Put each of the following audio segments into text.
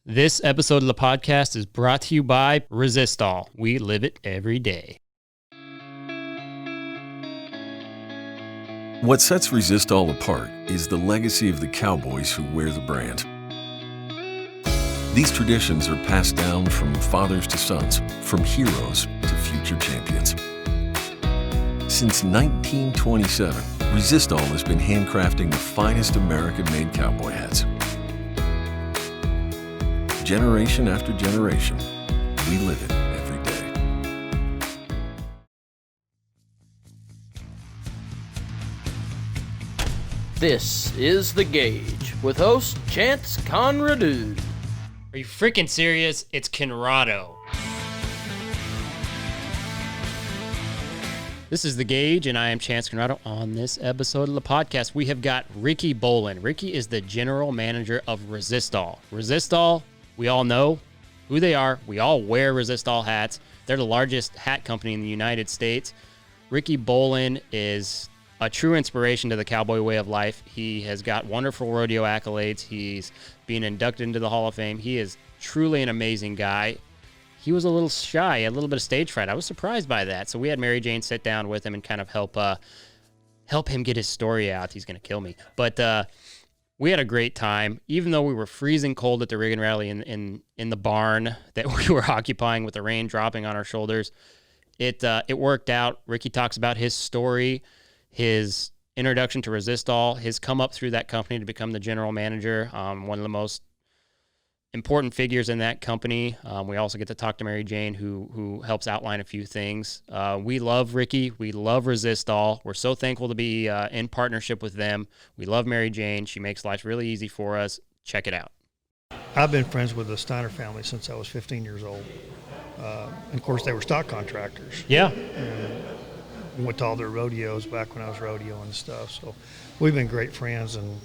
This episode of the podcast is brought to you by Resistol. We live it every day. What sets Resistol apart is the legacy of the cowboys who wear the brand. These traditions are passed down from fathers to sons, from heroes to future champions. Since 1927, Resistol has been handcrafting the finest American-made cowboy hats. Generation after generation, we live it every day. This is The Gauge with host Chance Conradu. Are you freaking serious? It's Conrado. This is The Gauge, and I am Chance Conrado. On this episode of the podcast, we have got Ricky Bolin. Ricky is the general manager of Resistol. Resistol, we all know who they are. We all wear Resistol hats. They're the largest hat company in the United States. Ricky Bolin is a true inspiration to the cowboy way of life. He has got wonderful rodeo accolades. He's being inducted into the Hall of Fame. He is truly an amazing guy. He was a little shy, a little bit of stage fright. I was surprised by that. So we had Mary Jane sit down with him and kind of help him get his story out. He's going to kill me. But we had a great time, even though we were freezing cold at the Riggin Rally in the barn that we were occupying with the rain dropping on our shoulders. It worked out. Ricky talks about his story, his introduction to Resistol, his come up through that company to become the general manager, one of the most important figures in that company. We also get to talk to Mary Jane, who helps outline a few things. We love Ricky. We love Resistol. We're so thankful to be in partnership with them. We love Mary Jane. She makes life really easy for us. Check it out. I've been friends with the Steiner family since I was 15 years old. And of course, they were stock contractors. Yeah. And went to all their rodeos back when I was rodeoing and stuff. So we've been great friends and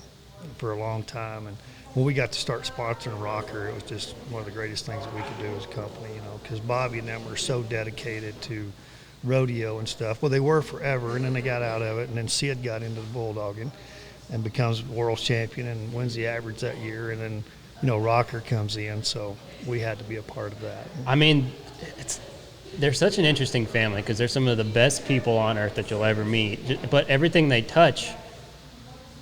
for a long time. And when we got to start sponsoring Rocker, it was just one of the greatest things that we could do as a company, because Bobby and them were so dedicated to rodeo and stuff. Well, they were forever, and then they got out of it, and then Sid got into the bulldogging and becomes world champion and wins the average that year, and then, Rocker comes in, so we had to be a part of that. I mean, they're such an interesting family because they're some of the best people on earth that you'll ever meet, but everything they touch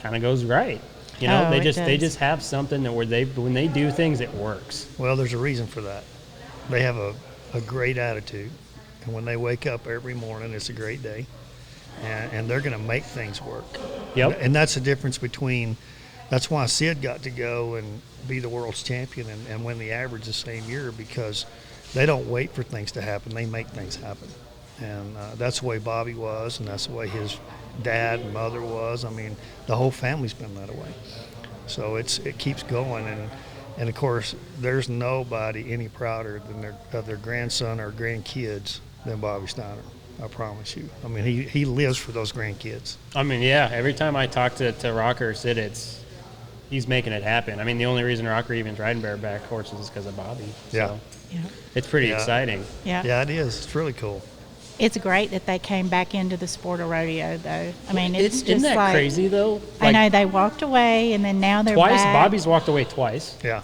kind of goes right. They just have something that when they do things, it works. Well, there's a reason for that. They have a great attitude, and when they wake up every morning, it's a great day, and they're going to make things work. Yep. And that's the difference between. That's why Sid got to go and be the world's champion and win the average the same year, because they don't wait for things to happen. They make things happen, and that's the way Bobby was, and that's the way his dad and mother was. I mean, the whole family's been that way. So it keeps going, and of course, there's nobody any prouder than their grandson or grandkids than Bobby Steiner. I promise you. I mean, he lives for those grandkids. I mean, yeah. Every time I talk to Rocker or Sid, he's making it happen. I mean, the only reason Rocker even's riding bareback horses is because of Bobby. So yeah. It's pretty exciting. Yeah. Yeah, it is. It's really cool. It's great that they came back into the sport of rodeo, though. I mean, it's just isn't that like, crazy, though? I know they walked away, and then now they're twice. back. Bobby's walked away twice. Yeah.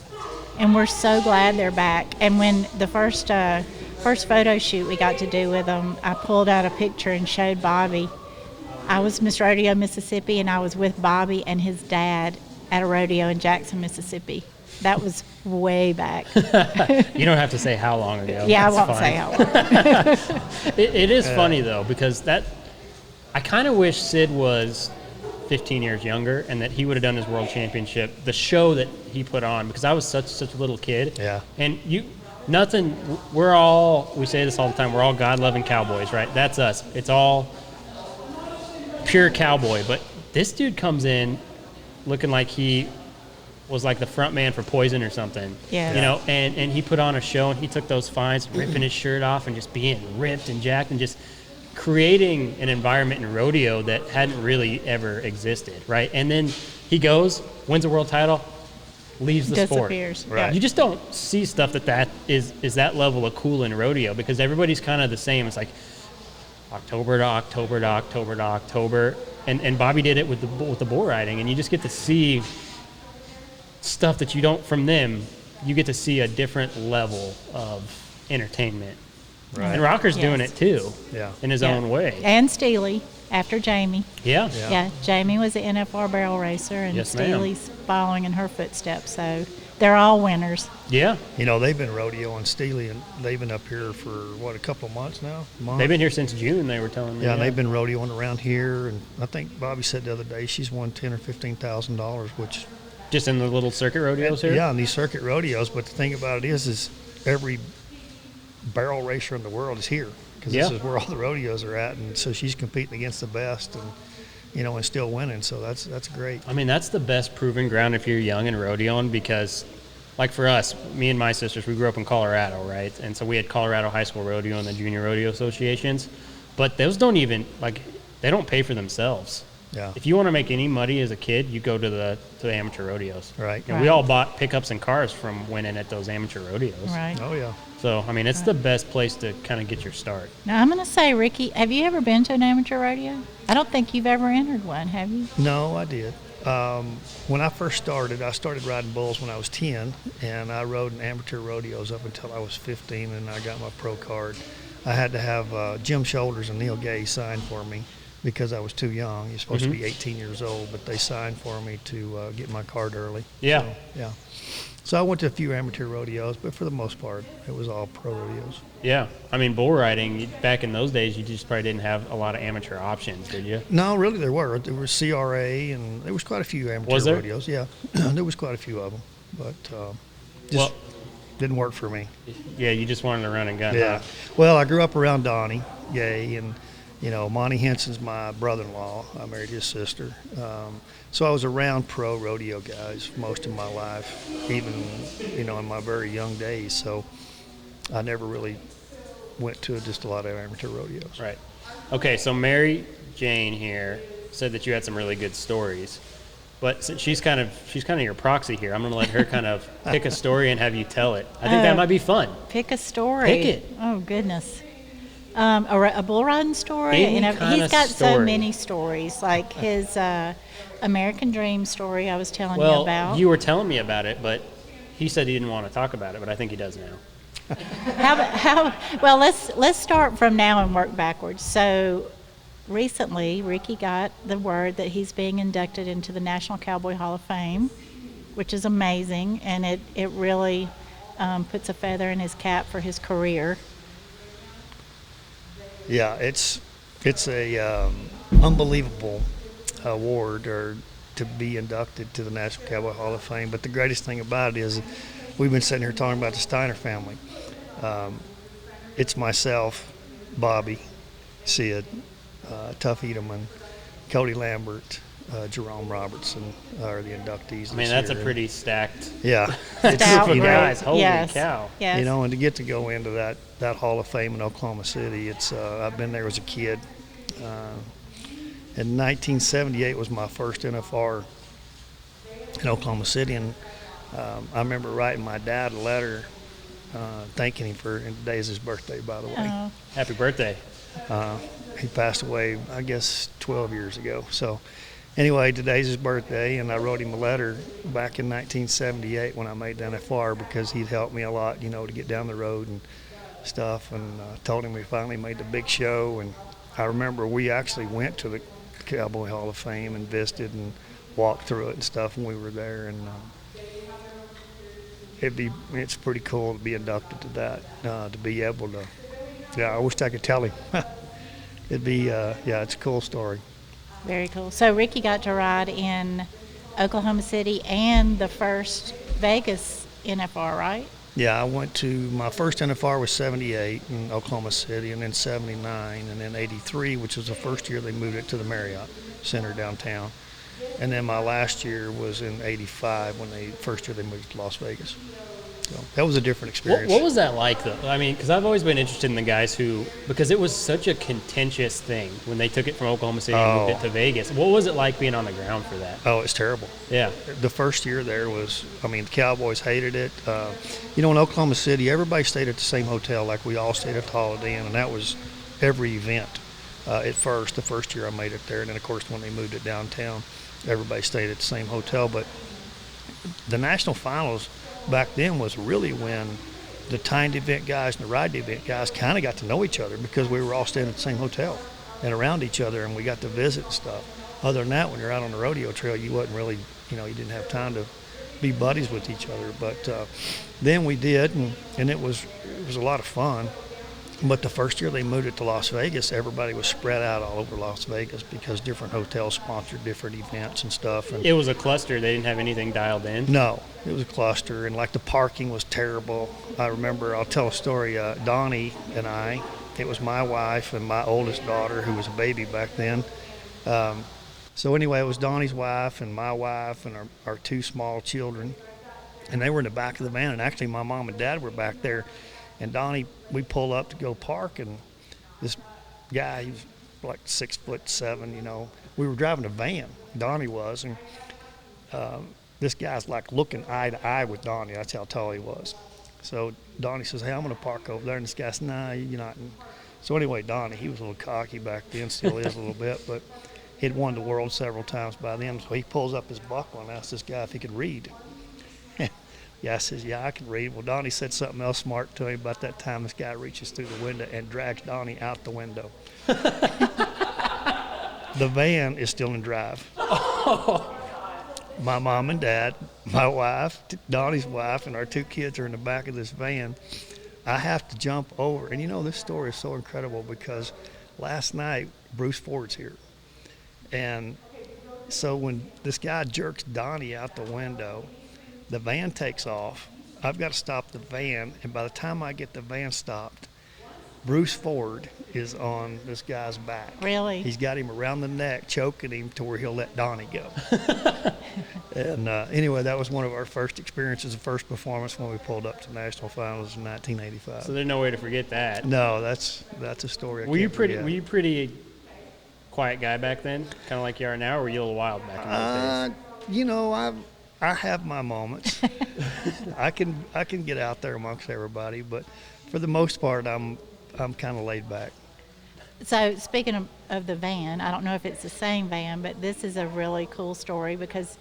And we're so glad they're back. And when the first photo shoot we got to do with them, I pulled out a picture and showed Bobby. I was Miss Rodeo, Mississippi, and I was with Bobby and his dad at a rodeo in Jackson, Mississippi. That was way back. You don't have to say how long ago. Yeah, That's I won't fine. say how long. It is funny, though, because I kind of wish Sid was 15 years younger and that he would have done his world championship, the show that he put on, because I was such a little kid. Yeah. And we say this all the time, we're all God-loving cowboys, right? That's us. It's all pure cowboy. But this dude comes in looking like he was like the front man for Poison or something. Yeah. And he put on a show, and he took those fines, ripping his shirt off and just being ripped and jacked and just creating an environment in rodeo that hadn't really ever existed, right? And then he goes, wins a world title, leaves the sport. Disappears. Right. You just don't see stuff that is that level of cool in rodeo, because everybody's kind of the same. It's like October to October to October to October. And Bobby did it with the bull riding, and you just get to see stuff that you don't from them you get to see a different level of entertainment. Right. And Rocker's doing Yes. it too, Yeah. in his own way. And Steely, after Jamie. Yeah. Yeah, Jamie was the NFR barrel racer, and Yes, ma'am. Steely's following in her footsteps. So they're all winners. Yeah. You know, they've been rodeoing Steely, and they've been up here for, what, a couple of months now? They've been here since June, they were telling me. Yeah, and they've been rodeoing around here, and I think Bobby said the other day she's won $10,000 or $15,000, which Just in the little circuit rodeos here? yeah, in these circuit rodeos. But the thing about it is every barrel racer in the world is here because this Yeah. is where all the rodeos are at, and so she's competing against the best, and and still winning. So that's great. I mean, that's the best proving ground if you're young and rodeoing because, like for us, me and my sisters, we grew up in Colorado, right? And so we had Colorado High School Rodeo and the Junior Rodeo Associations. But those don't even, they don't pay for themselves. Yeah, If you want to make any money as a kid, you go to the amateur rodeos. right. We all bought pickups and cars from winning at those amateur rodeos. Right. Oh yeah. So, I mean, it's the best place to kind of get your start. Now, I'm going to say, Ricky, have you ever been to an amateur rodeo? I don't think you've ever entered one, have you? No, I did. When I first started, I started riding bulls when I was 10, and I rode in amateur rodeos up until I was 15, and I got my pro card. I had to have Jim Shoulders and Neil Gay sign for me because I was too young. You're supposed to be 18 years old, but they signed for me to get my card early. Yeah. So, yeah. So I went to a few amateur rodeos, but for the most part, it was all pro rodeos. Yeah. I mean, bull riding, back in those days, you just probably didn't have a lot of amateur options, did you? No, really, there were. There was CRA, and there was quite a few amateur Was there? rodeos. Yeah, there was quite a few of them, but just didn't work for me. Yeah, you just wanted to run and gun. Yeah. Huh? Well, I grew up around Donnie Gay, and Monty Henson's my brother-in-law. I married his sister. So I was around pro rodeo guys most of my life, even, in my very young days. So I never really went to just a lot of amateur rodeos. Right. Okay, so Mary Jane here said that you had some really good stories. But since she's kind of your proxy here, I'm going to let her kind of pick a story and have you tell it. I think that might be fun. Pick a story. Pick it. Oh, goodness. A bull riding story. Any kind He's of got so story. many stories, like his American Dream story I was telling you Well, about. you were telling me about it, but he said he didn't want to talk about it, but I think he does now. Well, let's start from now and work backwards. So recently, Ricky got the word that he's being inducted into the National Cowboy Hall of Fame, which is amazing, and it really puts a feather in his cap for his career. Yeah, it's a unbelievable award or to be inducted to the National Cowboy Hall of Fame. But the greatest thing about it is we've been sitting here talking about the Steiner family. It's myself, Bobby, Sid, Tuff Edelman, Cody Lambert, Jerome Robertson are the inductees. I mean, that's a pretty stacked yeah. group of group. guys. Holy Yes. cow. Yes. And to get to go into that Hall of Fame in Oklahoma City, it's I've been there as a kid. In 1978 was my first NFR in Oklahoma City, and I remember writing my dad a letter thanking him for, and today's his birthday, by the way. Oh, Happy birthday. He passed away, I guess, 12 years ago. So anyway, today's his birthday, and I wrote him a letter back in 1978 when I made the NFR because he'd helped me a lot, to get down the road and stuff, and told him we finally made the big show. And I remember we actually went to the Cowboy Hall of Fame and visited and walked through it and stuff when we were there, and it's pretty cool to be inducted to that, to be able to. Yeah, I wish I could tell him. It'd be it's a cool story. very cool. So Ricky got to ride in Oklahoma City and the first Vegas NFR, right? Yeah, I went to my first NFR was 78 in Oklahoma City, and then 79, and then 83, which was the first year they moved it to the Marriott Center downtown. And then my last year was in 85 when first year they moved to Las Vegas. So that was a different experience. What was that like, though? I mean, because I've always been interested in the guys because it was such a contentious thing when they took it from Oklahoma City and moved it to Vegas. What was it like being on the ground for that? Oh, it's terrible. Yeah. The first year there was, the Cowboys hated it. In Oklahoma City, everybody stayed at the same hotel, like we all stayed at the Holiday Inn, and that was every event at first. The first year I made it there, and then, of course, when they moved it downtown, everybody stayed at the same hotel. But the national finals, back then was really when the timed event guys and the ride event guys kind of got to know each other because we were all staying at the same hotel and around each other, and we got to visit and stuff. Other than that, when you're out on the rodeo trail, you wasn't really, you didn't have time to be buddies with each other. But then we did, and it was a lot of fun. But the first year they moved it to Las Vegas, everybody was spread out all over Las Vegas because different hotels sponsored different events and stuff. And it was a cluster. They didn't have anything dialed in? No, it was a cluster, and like the parking was terrible. I remember, I'll tell a story, Donnie and I, it was my wife and my oldest daughter, who was a baby back then. So anyway, it was Donnie's wife and my wife and our two small children, and they were in the back of the van, and actually my mom and dad were back there. And Donnie, we pull up to go park, and this guy, he was like 6'7", we were driving a van, Donnie was, and this guy's like looking eye to eye with Donnie. That's how tall he was. So Donnie says, hey, I'm going to park over there. And this guy says, nah, you're not. And so anyway, Donnie, he was a little cocky back then, still is a little bit, but he'd won the world several times by then. So he pulls up his buckle and asks this guy if he could read. Yeah, I says, yeah, I can read. Well, Donnie said something else smart to him about that time. This guy reaches through the window and drags Donnie out the window. The van is still in drive. My mom and dad, my wife, Donnie's wife, and our two kids are in the back of this van. I have to jump over. And this story is so incredible because last night, Bruce Ford's here. And so when this guy jerks Donnie out the window, the van takes off. I've got to stop the van, and by the time I get the van stopped, Bruce Ford is on this guy's back. Really? He's got him around the neck, choking him to where he'll let Donnie go. And anyway, that was one of our first experiences, the first performance when we pulled up to national finals in 1985. So there's no way to forget that. No, that's a story I Were can't forget. you pretty quiet guy back then, kind of like you are now, or were you a little wild back in those days? I have my moments. I can get out there amongst everybody, but for the most part, I'm kind of laid back. So speaking of the van, I don't know if it's the same van, but this is a really cool story because,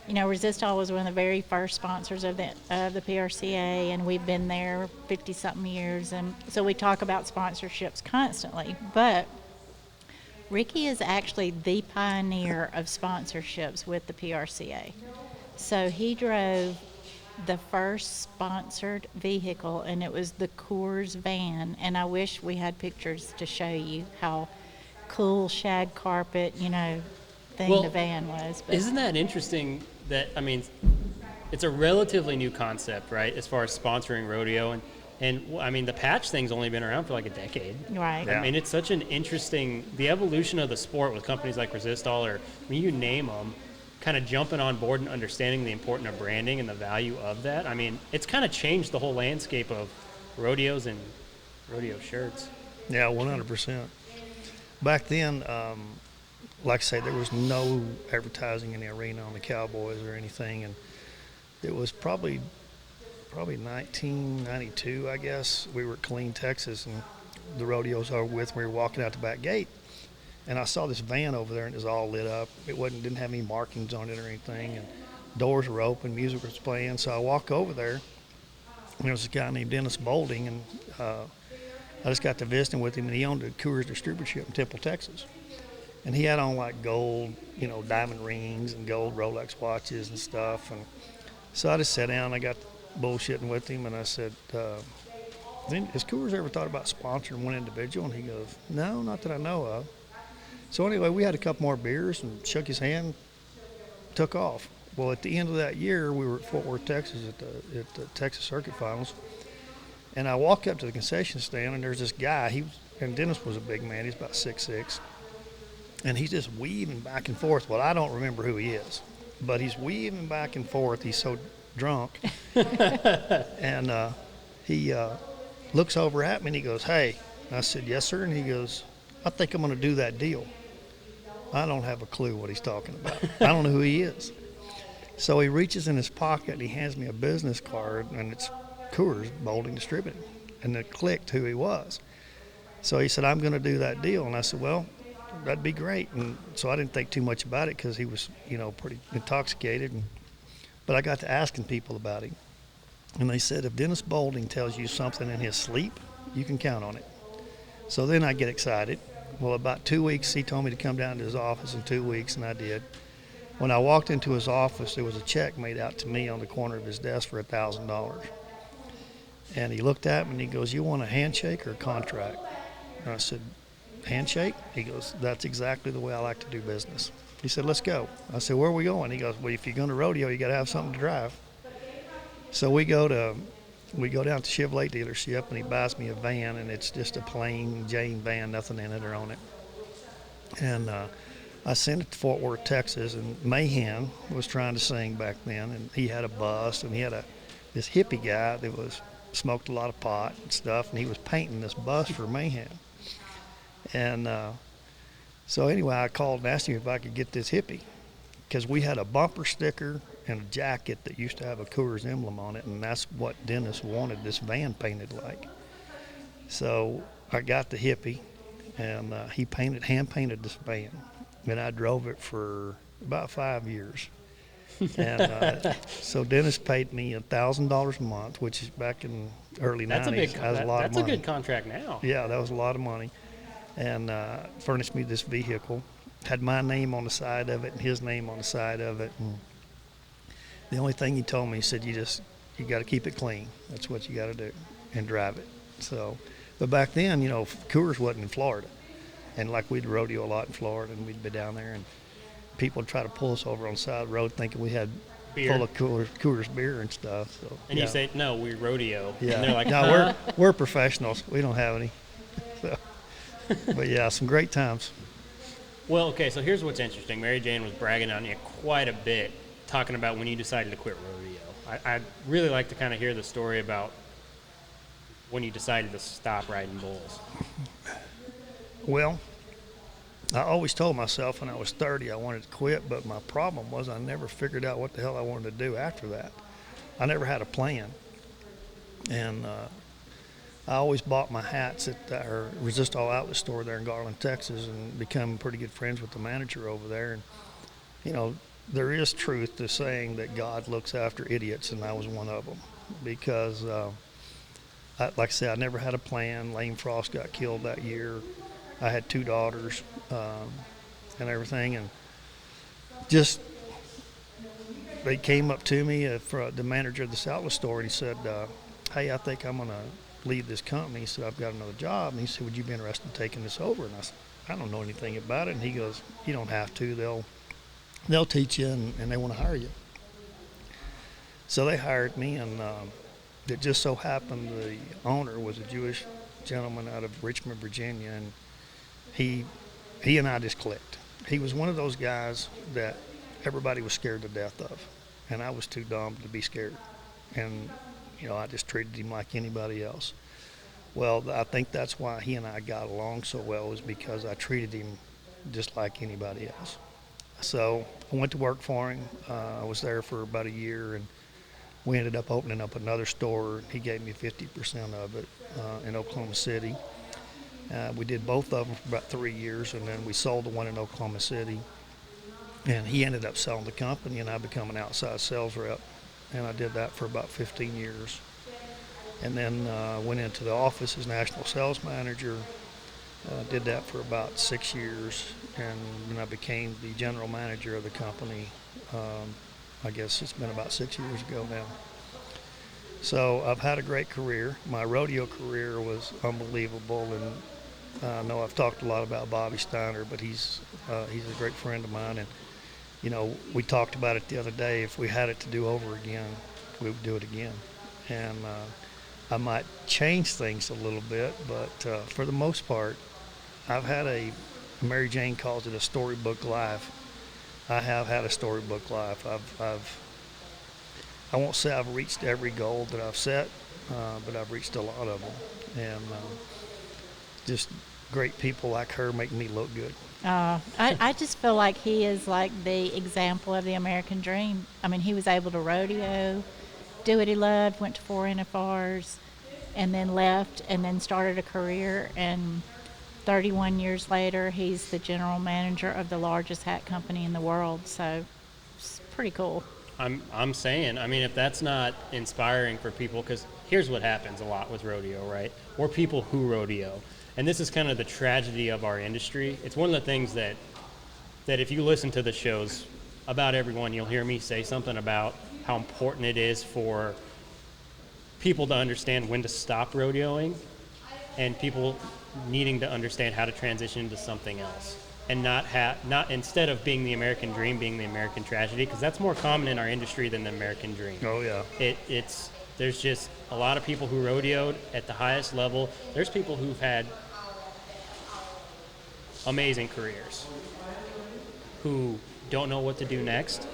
Resistol was one of the very first sponsors of the PRCA, and we've been there 50-something years, and so we talk about sponsorships constantly. But Ricky is actually the pioneer of sponsorships with the PRCA. So he drove the first sponsored vehicle, and it was the Coors van. And I wish we had pictures to show you how cool shag carpet, thing the van was. But isn't that interesting that, it's a relatively new concept, right, as far as sponsoring rodeo. And the patch thing's only been around for like a decade. Right. Yeah. It's such an interesting, the evolution of the sport with companies like Resistol, or you name them, kind of jumping on board and understanding the importance of branding and the value of that. It's kind of changed the whole landscape of rodeos and rodeo shirts. Yeah, 100%. Back then, like I say, there was no advertising in the arena on the Cowboys or anything, and it was probably 1992, I guess. We were at Killeen, Texas, and the rodeos I was with, we were walking out the back gate. And I saw this van over there, and it was all lit up. It didn't have any markings on it or anything, and doors were open, music was playing. So I walk over there, and there was a guy named Dennis Bolin, and I just got to visiting with him, and he owned a Coors distributorship in Temple, Texas. And he had on like gold, diamond rings and gold Rolex watches and stuff. And so I just sat down, I got bullshitting with him, and I said, has Coors ever thought about sponsoring one individual? And he goes, no, not that I know of. So anyway, we had a couple more beers and shook his hand, took off. Well, at the end of that year, we were at Fort Worth, Texas at the Texas Circuit Finals. And I walk up to the concession stand, and there's this guy. And Dennis was a big man. He's about 6'6". And he's just weaving back and forth. Well, I don't remember who he is, but he's weaving back and forth. He's so drunk. And he looks over at me, and he goes, hey. And I said, yes, sir. And he goes, I think I'm going to do that deal. I don't have a clue what he's talking about. I don't know who he is. So he reaches in his pocket and he hands me a business card, and it's Coors Bolin Distributing. And it clicked who he was. So he said, I'm going to do that deal. And I said, well, that'd be great. And so I didn't think too much about it because he was, pretty intoxicated. But I got to asking people about him. And they said, if Dennis Bolin tells you something in his sleep, you can count on it. So then I get excited. Well, about 2 weeks, he told me to come down to his office in 2 weeks, and I did. When I walked into his office, there was a check made out to me on the corner of his desk for $1,000. And he looked at me and he goes, you want a handshake or a contract? And I said, handshake? He goes, that's exactly the way I like to do business. He said, let's go. I said, where are we going? He goes, well, if you're going to rodeo, you got to have something to drive. So we go down to Chevrolet dealership, and he buys me a van, and it's just a plain Jane van, nothing in it or on it. And I sent it to Fort Worth, Texas, and Mayhem was trying to sing back then, and he had a bus, and he had this hippie guy that smoked a lot of pot and stuff, and he was painting this bus for Mayhem. And so anyway, I called and asked him if I could get this hippie, because we had a bumper sticker and a jacket that used to have a Coors emblem on it, and that's what Dennis wanted this van painted like. So I got the hippie, and he hand painted this van, and I drove it for about 5 years. And so Dennis paid me $1,000 a month, which is back in early 90s. That's a lot of money. That's a good contract now. Yeah, that was a lot of money. And furnished me this vehicle. Had my name on the side of it and his name on the side of it. And the only thing he told me, he said, you got to keep it clean. That's what you got to do, and drive it. So, but back then, Coors wasn't in Florida. And like we'd rodeo a lot in Florida, and we'd be down there, and people would try to pull us over on the side of the road thinking we had beer, full of Coors beer and stuff. So, and you say, no, we rodeo. Yeah. And they're like, no, we're professionals. We don't have any. So, but yeah, some great times. Well, okay, so here's what's interesting. Mary Jane was bragging on you quite a bit, talking about when you decided to quit rodeo. I'd really like to kind of hear the story about when you decided to stop riding bulls. Well, I always told myself when I was 30 I wanted to quit, but my problem was I never figured out what the hell I wanted to do after that. I never had a plan. And I always bought my hats at our Resistol outlet store there in Garland, Texas, and become pretty good friends with the manager over there. And, there is truth to saying that God looks after idiots, and I was one of them. Because, like I said, I never had a plan. Lane Frost got killed that year. I had 2 daughters and everything. And just, they came up to me, the manager of this outlet store, and he said, hey, I think I'm going to leave this company. He said, I've got another job. And he said, would you be interested in taking this over? And I said, I don't know anything about it. And he goes, you don't have to. They'll teach you, and they want to hire you. So they hired me, and it just so happened the owner was a Jewish gentleman out of Richmond, Virginia, and he and I just clicked. He was one of those guys that everybody was scared to death of, and I was too dumb to be scared. And I just treated him like anybody else. Well, I think that's why he and I got along so well, is because I treated him just like anybody else. So I went to work for him. I was there for about a year, and we ended up opening up another store. He gave me 50% of it in Oklahoma City. We did both of them for about 3 years, and then we sold the one in Oklahoma City. And he ended up selling the company, and I became an outside sales rep. And I did that for about 15 years. And then went into the office as national sales manager. Did that for about 6 years, and then I became the general manager of the company. I guess it's been about 6 years ago now. So I've had a great career. My rodeo career was unbelievable, and I know I've talked a lot about Bobby Steiner, but he's a great friend of mine. And we talked about it the other day. If we had it to do over again, we would do it again. And I might change things a little bit, but for the most part, I've had Mary Jane calls it a storybook life. I have had a storybook life. I won't say I've reached every goal that I've set, but I've reached a lot of them. And just great people like her make me look good. I just feel like he is like the example of the American dream. I mean, he was able to rodeo, do what he loved, went to 4 NFRs, and then left, and then started a career. And 31 years later, he's the general manager of the largest hat company in the world. So it's pretty cool. I'm saying, I mean, if that's not inspiring for people, because here's what happens a lot with rodeo, right? We're people who rodeo. And this is kind of the tragedy of our industry. It's one of the things that if you listen to the shows, about everyone, you'll hear me say something about how important it is for people to understand when to stop rodeoing and people needing to understand how to transition into something else. And not instead of being the American dream, being the American tragedy, because that's more common in our industry than the American dream. Oh yeah. There's just a lot of people who rodeoed at the highest level. There's people who've had amazing careers who don't know what to do next,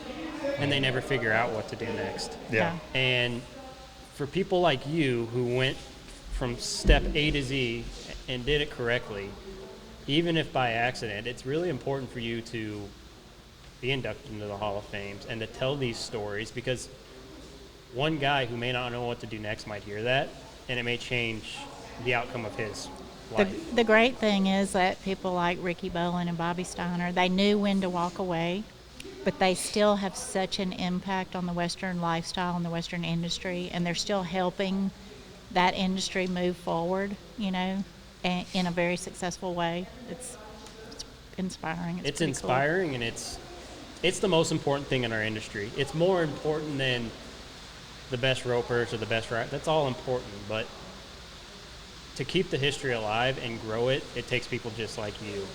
and they never figure out what to do next. Yeah. And for people like you who went from step A to Z and did it correctly, even if by accident, it's really important for you to be inducted into the Hall of Fame and to tell these stories, because one guy who may not know what to do next might hear that, and it may change the outcome of his life. The great thing is that people like Ricky Bolin and Bobby Steiner, they knew when to walk away, but they still have such an impact on the Western lifestyle and the Western industry, and they're still helping that industry move forward, you know, in a very successful way. It's inspiring. It's inspiring, cool. And it's the most important thing in our industry. It's more important than the best ropers or the best riders. That's all important, but to keep the history alive and grow it, it takes people just like you.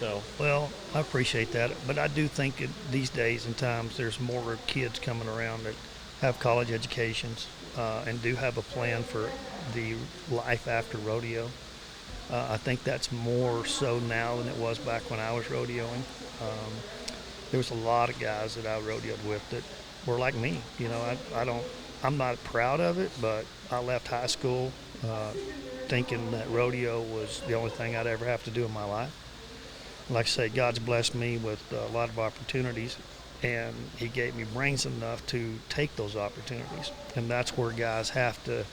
So, well, I appreciate that, but I do think these days and times there's more kids coming around that have college educations and do have a plan for the life after rodeo. I think that's more so now than it was back when I was rodeoing. There was a lot of guys that I rodeoed with that were like me. You know, I'm not proud of it, but I left high school thinking that rodeo was the only thing I'd ever have to do in my life. Like I say, God's blessed me with a lot of opportunities, and He gave me brains enough to take those opportunities. And that's where guys have to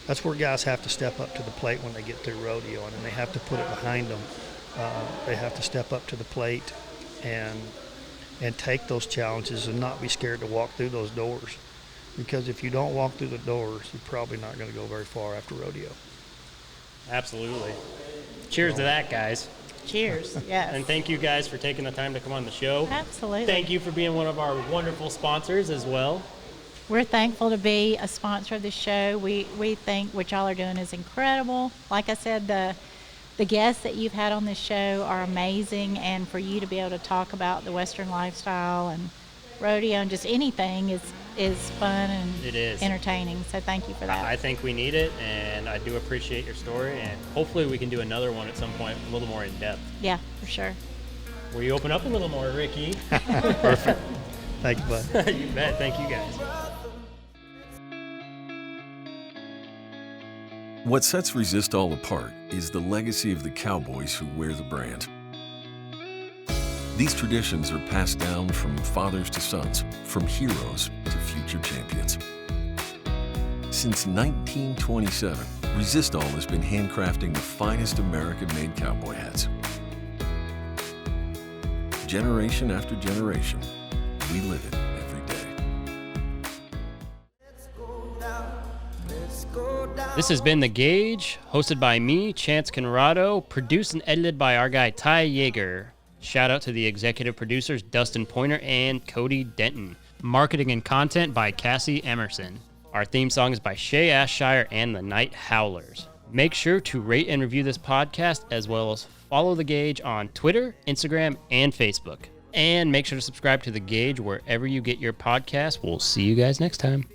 step up to the plate when they get through rodeo, and they have to put it behind them. They have to step up to the plate and take those challenges and not be scared to walk through those doors. Because if you don't walk through the doors, you're probably not going to go very far after rodeo. Absolutely. Cheers to that, guys. Cheers, yes. And thank you guys for taking the time to come on the show. Absolutely. Thank you for being one of our wonderful sponsors as well. We're thankful to be a sponsor of the show. We think what y'all are doing is incredible. Like I said, the guests that you've had on this show are amazing, and for you to be able to talk about the Western lifestyle and rodeo and just anything is fun and it is entertaining. So thank you for that. I think we need it, and I do appreciate your story, and hopefully we can do another one at some point a little more in depth. Yeah, for sure. Will you open up a little more, Ricky? Perfect. Thank you, bud. You bet. Thank you, guys. What sets Resistol apart is the legacy of the cowboys who wear the brand. These traditions are passed down from fathers to sons, from heroes to future champions. Since 1927, Resistol has been handcrafting the finest American-made cowboy hats. Generation after generation, we live it every day. This has been The Gauge, hosted by me, Chance Conrado, produced and edited by our guy Ty Yeager. Shout out to the executive producers Dustin Pointer and Cody Denton. Marketing and content by Cassie Emerson. Our theme song is by Shay Ashshire and the Night Howlers. Make sure to rate and review this podcast, as well as follow The Gauge on Twitter, Instagram, and Facebook. And make sure to subscribe to The Gauge wherever you get your podcasts. We'll see you guys next time.